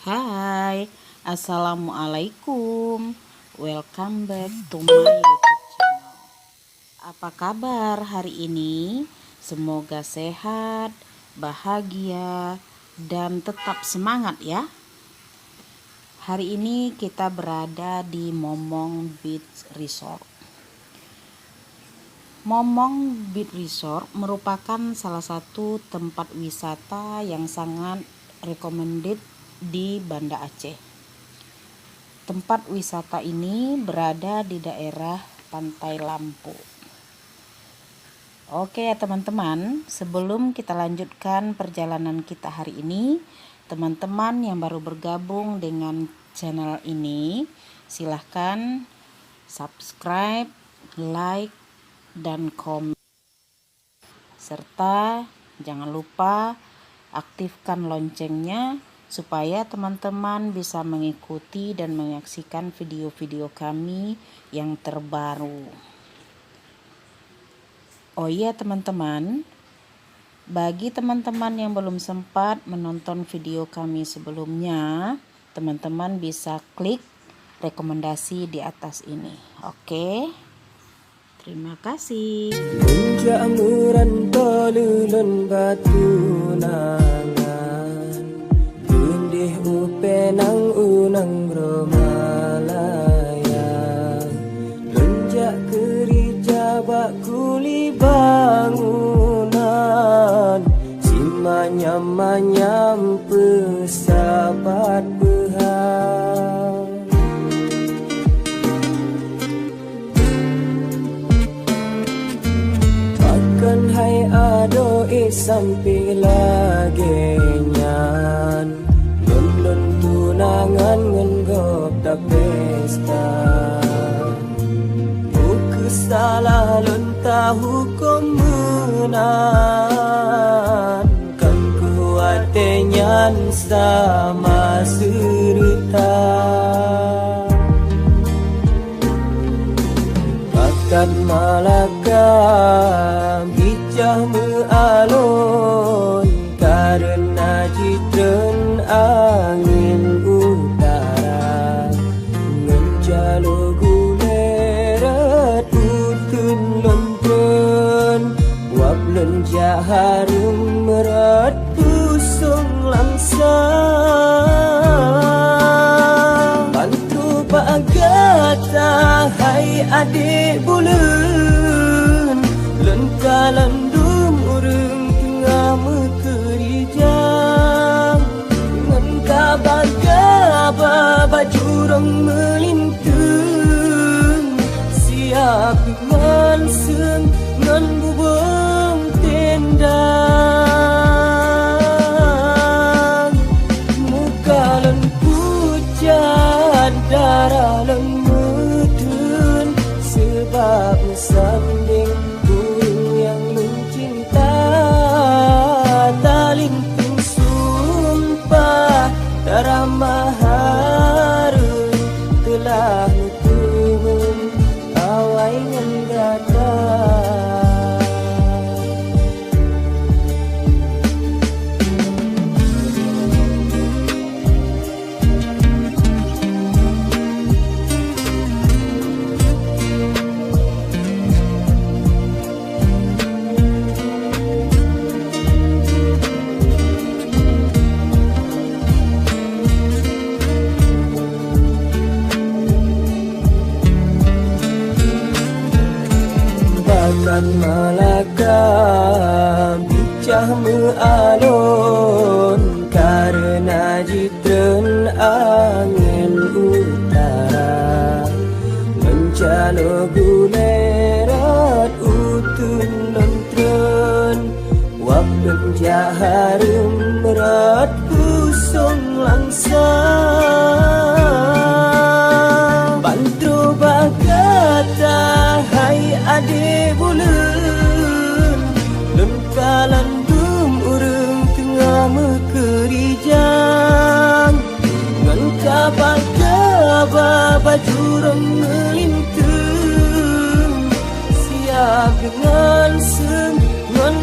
Hai, Assalamualaikum. Welcome back to my YouTube channel. Apa kabar hari ini? Semoga sehat, bahagia, dan tetap semangat ya. Hari ini kita berada di Momong Beach Resort. Momong Beach Resort merupakan salah satu tempat wisata yang sangat recommended di Banda Aceh. Tempat wisata ini berada di daerah Pantai Lampu. Oke ya teman-teman, sebelum kita lanjutkan perjalanan kita hari ini, teman-teman yang baru bergabung dengan channel ini, silahkan subscribe, like, dan komen. Serta jangan lupa aktifkan loncengnya supaya teman-teman bisa mengikuti dan menyaksikan video-video kami yang terbaru. Oh iya teman-teman, bagi teman-teman yang belum sempat menonton video kami sebelumnya, teman-teman bisa klik rekomendasi di atas ini. Oke, terima kasih. Puncak merantau lulun batu penang unang romalaya lonjak kerja bak kuli bangunan simanyam-manyam pesabat behang akan hai ado sampai lagi nyan tunangan ngenggop da pesta buku salah lonta hukum menan kan kuatenyan sama serta bakat Malaka bijah mealon karena jitren angin utara ngencalo gulerat utun lontren wap lenja harum merat pusung langsa bantu bagata hai adik bulan lengkalan dum urung tengah mekerijang Baba bajurong melintung siap mansung ngan bubung tendang muka len pucat darah len mudun sebab sanding burung yang mencinta talinting sumpah Ramah harun telah nutuhum awai ngendata Malaka bicah mealon karena jitren angin utara mencalo gulerat utun lontren wap lenja harum merat pusung langsa bantro bagata hai ade bulan lengkalan dum urung tengah mekerijang ngan kabar bajurong melintung siap dengan seng ngan